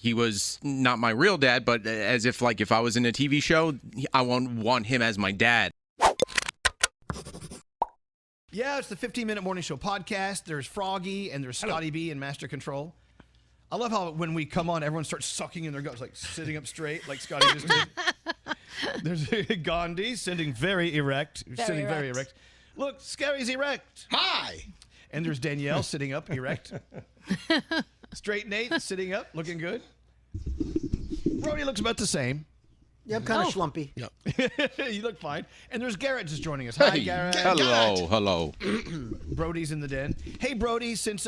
he was not my real dad, but as if like if I was in a TV show, I won't want him as my dad. Yeah, it's the 15-Minute Morning Show podcast. There's Froggy and there's Scotty B in Master Control. I love how when we come on, everyone starts sucking in their guts, like sitting up straight, like Scotty just did. There's Gandhi sitting very erect. Very erect. Look, Scary's erect. Hi. And there's Danielle sitting up erect. Straight Nate sitting up, looking good. Brody looks about the same. Yeah, I'm kind of schlumpy. Yep. You look fine. And there's Garrett just joining us. Hi, Garrett. Hello. Brody's in the den. Hey, Brody, since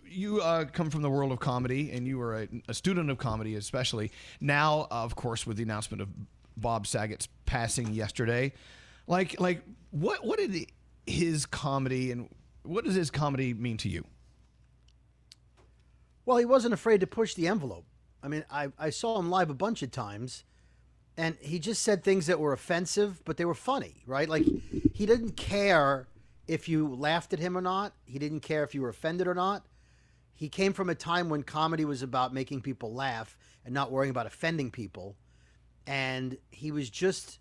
you come from the world of comedy and you were a student of comedy especially, now, of course, with the announcement of Bob Saget's passing yesterday, like what did his comedy and what does his comedy mean to you? Well, he wasn't afraid to push the envelope. I mean, I saw him live a bunch of times, and he just said things that were offensive, but they were funny, right? Like, he didn't care if you laughed at him or not. He didn't care if you were offended or not. He came from a time when comedy was about making people laugh and not worrying about offending people. And he was just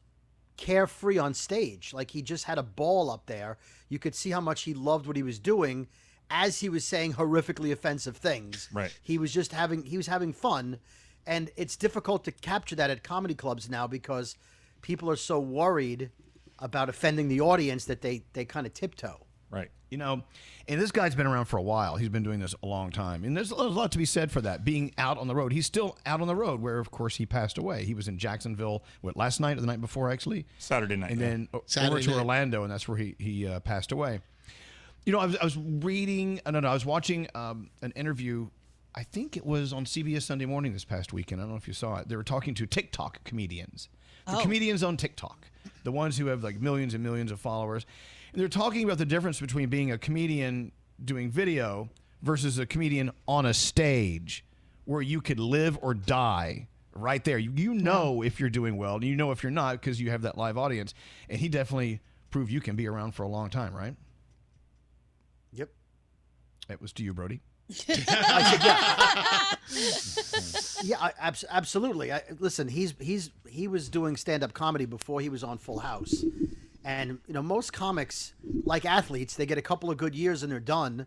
carefree on stage. Like, he just had a ball up there. You could see how much he loved what he was doing as he was saying horrifically offensive things. Right. He was having fun. And it's difficult to capture that at comedy clubs now because people are so worried about offending the audience that they kind of tiptoe. Right. You know, and this guy's been around for a while. He's been doing this a long time. And there's a lot to be said for that, being out on the road. He's still out on the road where, of course, he passed away. He was in Jacksonville, last night or the night before, actually? Saturday night. And then over to Orlando, and that's where he passed away. You know, I was watching an interview. I think it was on CBS Sunday Morning this past weekend. I don't know if you saw it. They were talking to TikTok comedians. The comedians on TikTok. The ones who have like millions and millions of followers. And they're talking about the difference between being a comedian doing video versus a comedian on a stage where you could live or die right there. You know if you're doing well, and you know if you're not because you have that live audience. And he definitely proved you can be around for a long time, right? Yep. It was to you, Brody. I said, yeah, absolutely. Listen, he was doing stand-up comedy before he was on Full House, and you know most comics, like athletes, they get a couple of good years and they're done.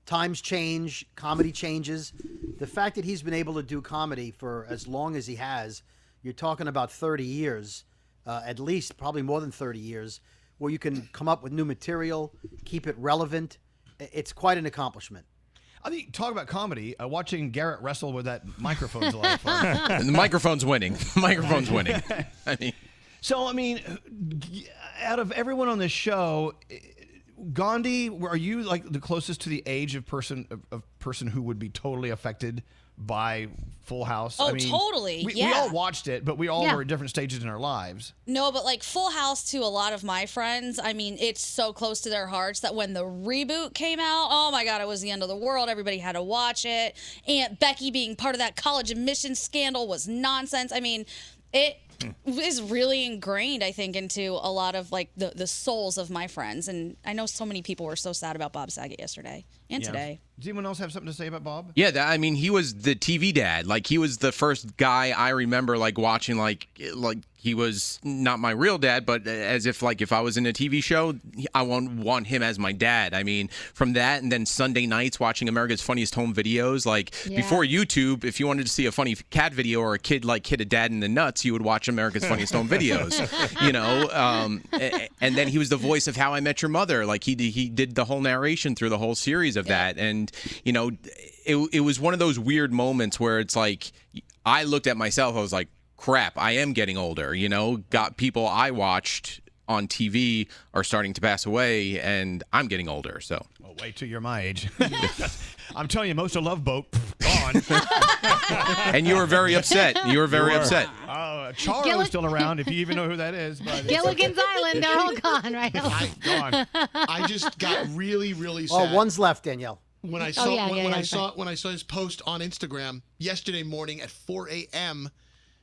Times change, comedy changes. The fact that he's been able to do comedy for as long as he has, you're talking about 30 years, at least, probably more than 30 years, where you can come up with new material, keep it relevant. It's quite an accomplishment. I think talk about comedy. Watching Garrett wrestle with that microphone is a lot of fun. And the microphone's winning. The microphone's winning. I mean, out of everyone on this show, Gandhi, are you like the closest to the age of person who would be totally affected by Full House? Oh, I mean, totally. We all watched it, but we all were at different stages in our lives. No, but like Full House to a lot of my friends, I mean, it's so close to their hearts that when the reboot came out, oh my God, it was the end of the world. Everybody had to watch it. Aunt Becky being part of that college admissions scandal was nonsense. I mean, it is really ingrained, I think, into a lot of like the souls of my friends. And I know so many people were so sad about Bob Saget yesterday and today. Does anyone else have something to say about Bob? Yeah, I mean, he was the TV dad. Like, he was the first guy I remember, like, watching, like he was not my real dad, but as if, like, if I was in a TV show, I won't want him as my dad. I mean, from that and then Sunday nights watching America's Funniest Home Videos. Like, before YouTube, if you wanted to see a funny cat video or a kid, like, hit a dad in the nuts, you would watch America's Funniest Home Videos, you know? And then he was the voice of How I Met Your Mother. Like, he did the whole narration through the whole series of that. And, you know, it was one of those weird moments where it's like, I looked at myself, I was like, crap, I am getting older, you know? Got people I watched on TV are starting to pass away, and I'm getting older, so. Oh, wait till you're my age. I'm telling you, most of Love Boat, gone. And you were very upset. You were very upset. Charo is still around, if you even know who that is. But Gilligan's Island, they're all gone, right? Gone. I just got really, really sad. Oh, one's left, Danielle. When I saw his post on Instagram yesterday morning at 4 a.m.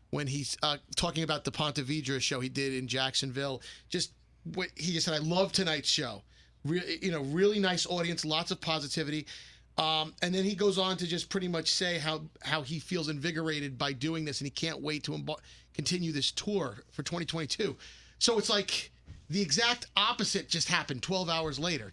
when he's talking about the Ponte Vedra show he did in Jacksonville. He just said, "I love tonight's show. Really nice audience, lots of positivity." And then he goes on to just pretty much say how he feels invigorated by doing this, and he can't wait to continue this tour for 2022. So it's like the exact opposite just happened 12 hours later.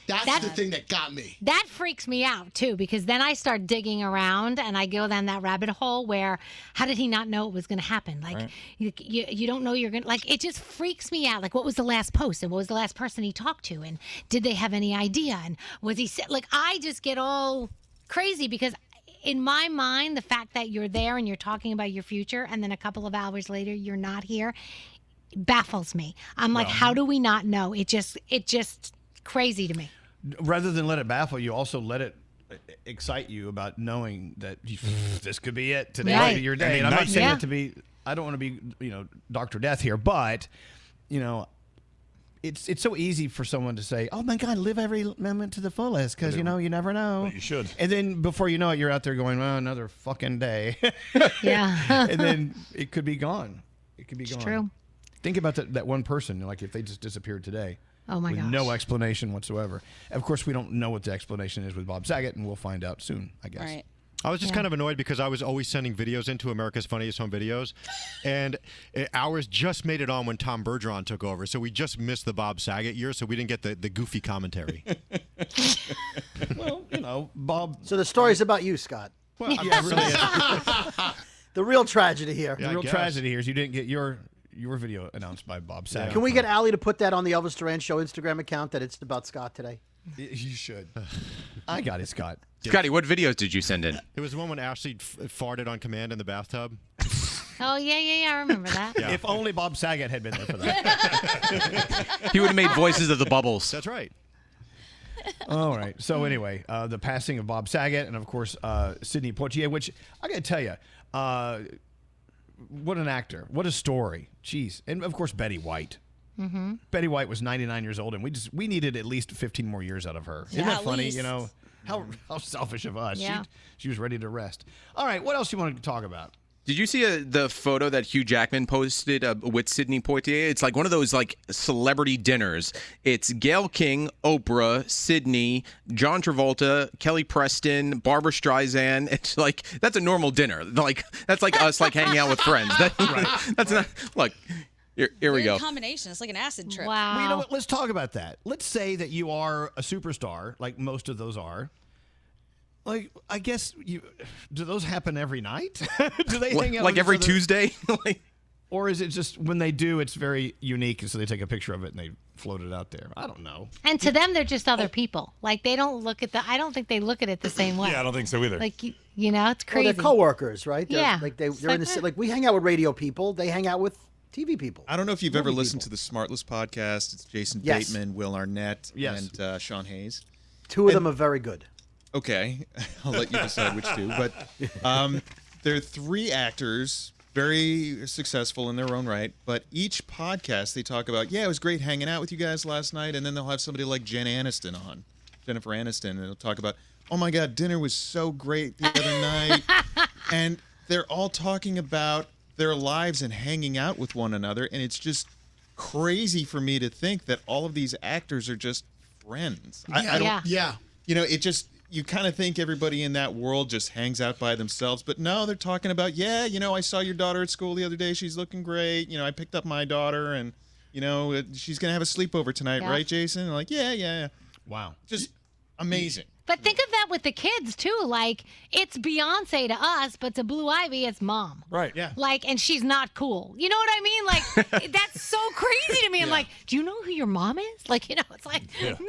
That's the thing that got me. That freaks me out, too, because then I start digging around and I go down that rabbit hole where how did he not know it was going to happen? Like, you don't know you're going to, like, it just freaks me out. Like, what was the last post and what was the last person he talked to? And did they have any idea? And was he, like, I just get all crazy because in my mind, the fact that you're there and you're talking about your future and then a couple of hours later you're not here baffles me. I'm like, how do we not know? It just crazy to me. Rather than let it baffle you, also let it excite you about knowing that this could be it today. Right. Your day. And I'm not saying it to be. I don't want to be, Dr. Death here, but it's so easy for someone to say, "Oh my God, live every moment to the fullest," because you never know. But you should. And then before you know it, you're out there going, "Well, another fucking day." Yeah. And then it could be gone. It could be gone. True. Think about that one person, like if they just disappeared today. Oh my with gosh. no explanation whatsoever. Of course, we don't know what the explanation is with Bob Saget, and we'll find out soon, I guess. Right. I was just kind of annoyed because I was always sending videos into America's Funniest Home Videos, and ours just made it on when Tom Bergeron took over, so we just missed the Bob Saget year, so we didn't get the goofy commentary. Well, Bob. So the story's about you, Scott. Well, yeah, it really is. The real tragedy here. The real tragedy here is you didn't get your video announced by Bob Saget. Can we get Allie to put that on the Elvis Duran Show Instagram account that it's about Scott today? You should. I got it, Scott. Scotty, what videos did you send in? It was the one when Ashley farted on command in the bathtub. Oh, yeah, I remember that. Yeah. If only Bob Saget had been there for that. He would have made voices of the bubbles. That's right. All right. So anyway, the passing of Bob Saget and, of course, Sidney Poitier, which I got to tell you, what an actor. What a story. Jeez. And, of course, Betty White. Mm-hmm. Betty White was 99 years old, and we needed at least 15 more years out of her. Isn't that funny? least. How selfish of us. Yeah. She was ready to rest. All right. What else you want to talk about? Did you see the photo that Hugh Jackman posted with Sidney Poitier? It's like one of those like celebrity dinners. It's Gayle King, Oprah, Sidney, John Travolta, Kelly Preston, Barbara Streisand. It's like that's a normal dinner. Like that's like us like hanging out with friends. That's not. Look, here we Weird go. combination. It's like an acid trip. Wow. Well, you know what? Let's talk about that. Let's say that you are a superstar, like most of those are. Like, I guess do those happen every night? Do they hang out Like with every each other? Tuesday? Or is it just when they do, it's very unique, and so they take a picture of it and they float it out there? I don't know. And to them, they're just other people. Like, they don't look at I don't think they look at it the same way. Yeah, I don't think so either. Like, it's Well, crazy. they're coworkers, right? Yeah. Like they're in the like we hang out with radio people. They hang out with TV people. I don't know if you've ever Movie listened people. to the Smartless podcast. It's Jason Yes. Bateman, Will Arnett, Yes. and Sean Hayes. Two of them are very good. Okay, I'll let you decide which two. But they're three actors, very successful in their own right. But each podcast they talk about, it was great hanging out with you guys last night. And then they'll have somebody like Jennifer Aniston, and they'll talk about, oh my God, dinner was so great the other night. And they're all talking about their lives and hanging out with one another. And it's just crazy for me to think that all of these actors are just friends. I don't, Yeah. it just, you kind of think everybody in that world just hangs out by themselves. But no, they're talking about, I saw your daughter at school the other day. She's looking great. I picked up my daughter and, she's going to have a sleepover tonight, Yeah. right, Jason? And like, yeah. Wow. Just amazing. But think of that with the kids, too. Like, it's Beyonce to us, but to Blue Ivy, it's mom. Right. Yeah. Like, and she's not cool. You know what I mean? Like, that's so crazy to me. I'm like, do you know who your mom is? Like, it's like,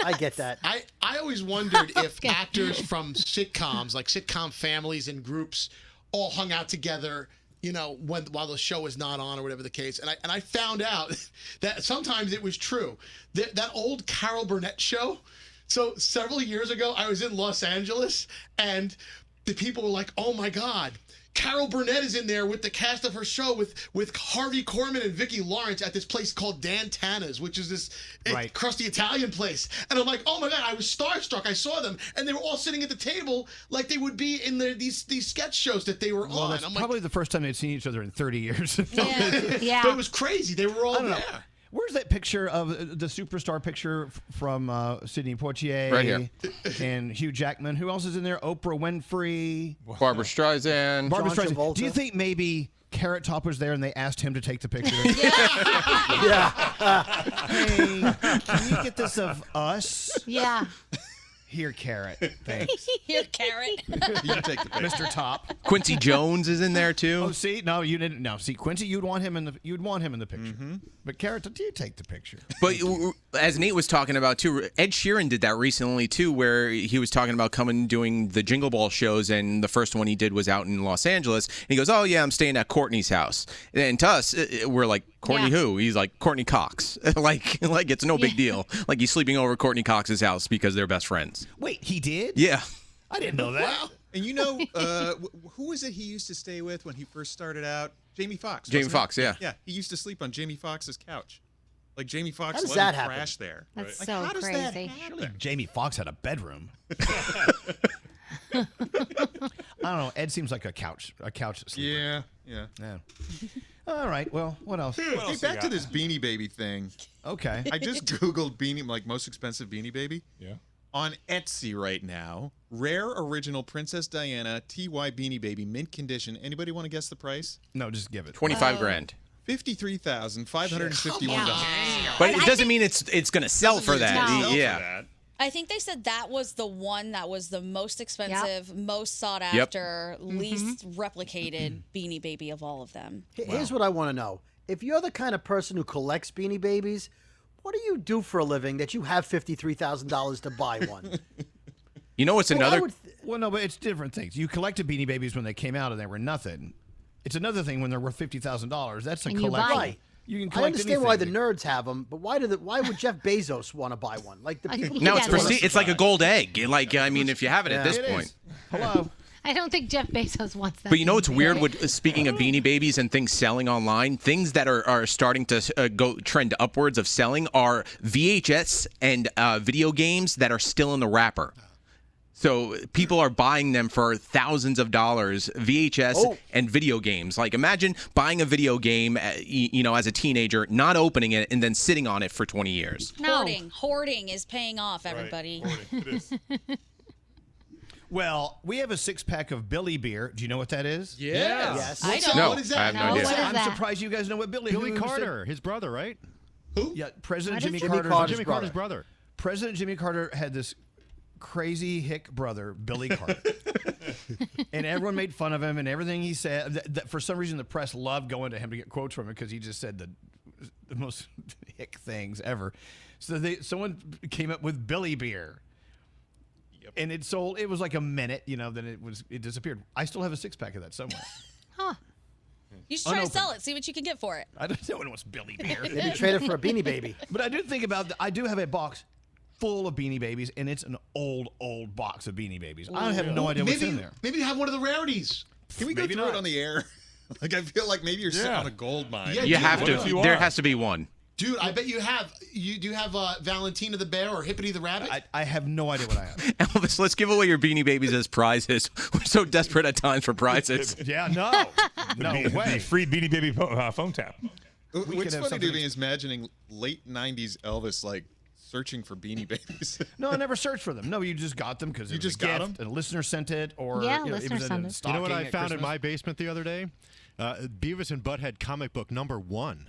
I get that. I always wondered if actors from sitcoms, like sitcom families and groups, all hung out together, while the show is not on or whatever the case. And I found out that sometimes it was true. That old Carol Burnett show. So several years ago, I was in Los Angeles, and the people were like, "Oh my God, Carol Burnett is in there with the cast of her show with Harvey Korman and Vicki Lawrence at this place called Dan Tana's, which is this crusty Italian place." And I'm like, "Oh my God!" I was starstruck. I saw them, and they were all sitting at the table like they would be in these sketch shows that they were Well, on. that's I'm probably the first time they'd seen each other in 30 years. yeah. But it was crazy. They were all there. Where's that picture of the superstar picture from Sidney Poitier? Right here. And Hugh Jackman. Who else is in there? Oprah Winfrey. Barbara Streisand. Barbara John Streisand. Travolta. Do you think maybe Carrot Top was there and they asked him to take the picture? Yeah. Hey, can you get this of us? Yeah. Here, Carrot. Thanks. Here, Carrot. You take the picture. Mr. Top. Quincy Jones is in there too. Oh, see, no, you didn't. No, see, Quincy, you'd want him in the picture. But Carrot, do you take the picture? But as Nate was talking about too, Ed Sheeran did that recently too, where he was talking about coming and doing the Jingle Ball shows, and the first one he did was out in Los Angeles. And he goes, "Oh yeah, I'm staying at Courtney's house." And to us, we're like, "Courtney who?" He's like, "Courtney Cox." like it's no big deal. Like he's sleeping over at Courtney Cox's house because they're best friends. Wait, he did? Yeah. I didn't know that. And you know, who was it he used to stay with when he first started out? Jamie Foxx. Jamie wasn't it? Foxx, yeah. Yeah, he used to sleep on Jamie Foxx's couch. Like Jamie Foxx How does let that him happen? crash there. That's Like, so how does crazy. that Surely happen? Jamie Foxx had a bedroom. I don't know. Ed seems like a couch sleeper. Yeah. Yeah. All right. Well, what else? Hey, back to this Beanie Baby thing. Okay. I just Googled most expensive Beanie Baby. Yeah. On Etsy right now, rare original Princess Diana TY Beanie Baby, mint condition. Anybody want to guess the price? No, just give it. 25 grand. $53,551. But it doesn't mean it's going to sell for that. No. Yeah. I think they said that was the one that was the most expensive, most sought after, least replicated Beanie Baby of all of them. Here's what I want to know. If you're the kind of person who collects Beanie Babies, what do you do for a living that you have $53,000 to buy one? You know what's another? Well, no, but it's different things. You collected Beanie Babies when they came out and they were nothing. It's another thing when they're worth $50,000. That's a And you buy collection. Right. You can I collect understand why the anything. nerds have them, but why would Jeff Bezos want to buy one? Like the people. Now Yeah, it's like a gold egg. Like I mean, if you have it at this It point. is. Hello. I don't think Jeff Bezos wants that. But you know what's Beanie weird? Baby. With speaking of Beanie Babies and things selling online, things that are starting to go trend upwards of selling are VHS and video games that are still in the wrapper. So people are buying them for thousands of dollars, VHS and video games. Like imagine buying a video game, as a teenager, not opening it and then sitting on it for 20 years. No. Hoarding is paying off, everybody. It is. Well, we have a 6-pack of Billy beer. Do you know what that is? Yes. I don't. No, What is I that? have no No, idea. what is I'm that? surprised you guys know what Billy Billy who said- Carter, his brother, right? Yeah, President What Jimmy is it? Carter's Jimmy Carter's brother. President Jimmy Carter had this crazy hick brother, Billy Carter. And everyone made fun of him and everything he said. For some reason, the press loved going to him to get quotes from him because he just said the most hick things ever. So someone came up with Billy beer. And it sold. It was like a minute, then it disappeared. I still have a 6-pack of that somewhere. You should try to sell it. See what you can get for it. I don't know when it was Billy beer. Maybe trade it for a Beanie Baby. But I do think about I do have a box full of Beanie Babies, and it's an old box of Beanie Babies. I have no idea what's in there. Maybe you have one of the rarities. Can we go Maybe through not. it on the air? Like I feel like maybe you're sitting Yeah. on a gold mine. Yeah, You dude, have What if to. you There are? has to be one. Dude, I bet you have. You do have Valentina the bear or Hippity the rabbit? I have no idea what I have. Elvis, let's give away your Beanie Babies as prizes. We're so desperate at times for prizes. Yeah, no The way. free Beanie Baby phone tap. could What's have funny to something- me is imagining late 90s Elvis like searching for Beanie Babies. No, I never searched for them. No, you just got them because You it was just a got gift, 'em? and a listener sent it, or Yeah, it listener was in sent a it. stocking You know what I at found in Christmas. my basement the other day? Beavis and Butthead comic book #1.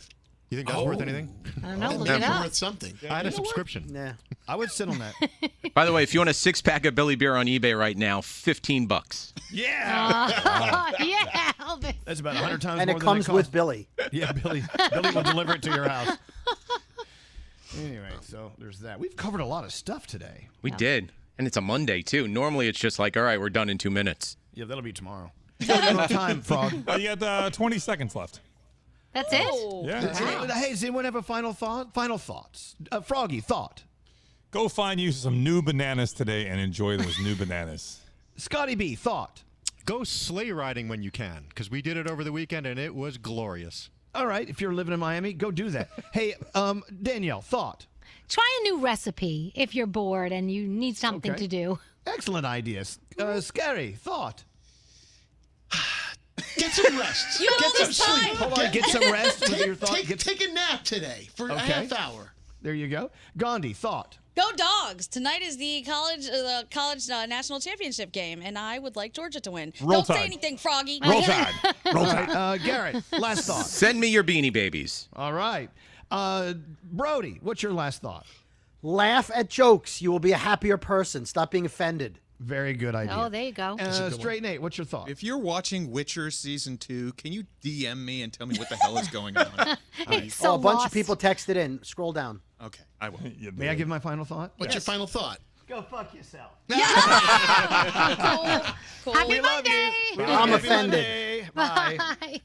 You think that's worth anything? I don't know. Look Maybe it up. worth something. I had a subscription. Nah. I would sit on that. By the way, if you want a 6-pack of Billy Beer on eBay right now, $15. Yeah, Yeah, Elvis. that's about 100 times And more it than comes it with costs. Billy. Yeah, Billy will deliver it to your house. Anyway, so there's that. We've covered a lot of stuff today. We did. And it's a Monday, too. Normally, it's just like, all right, we're done in 2 minutes. Yeah, that'll be tomorrow. No time, Frog. You got 20 seconds left. That's it? Oh. Yeah. Hey, does anyone have a final thought? Final thoughts. Froggy, thought. Go find you some new bananas today and enjoy those new bananas. Scotty B, thought. Go sleigh riding when you can, because we did it over the weekend and it was glorious. All right, if you're living in Miami, go do that. Hey, Danielle, thought. Try a new recipe if you're bored and you need something Okay. to do. Excellent ideas. Scary, thought. Get some rest. You have Get all some this sleep. time. Hold on, get some rest. With your thought. Take a nap today for a half hour. There you go. Gandhi, thought. Go Dogs! Tonight is the college national championship game, and I would like Georgia to win. Roll Don't say Tide. anything, Froggy. Roll Tide. Roll All Tide. right, Garrett, last thought. Send me your Beanie Babies. All right. Brody, what's your last thought? Laugh at jokes. You will be a happier person. Stop being offended. Very good idea. Oh, there you go. Straight Nate, what's your thought? If you're watching Witcher season 2, can you DM me and tell me what the hell is going on? He's so a bunch lost. of people texted in. Scroll down. Okay, I will. May I give my final thought? What's your final thought? Go fuck yourself. Cool. Happy We love Monday. you. I'm offended. Bye. Bye.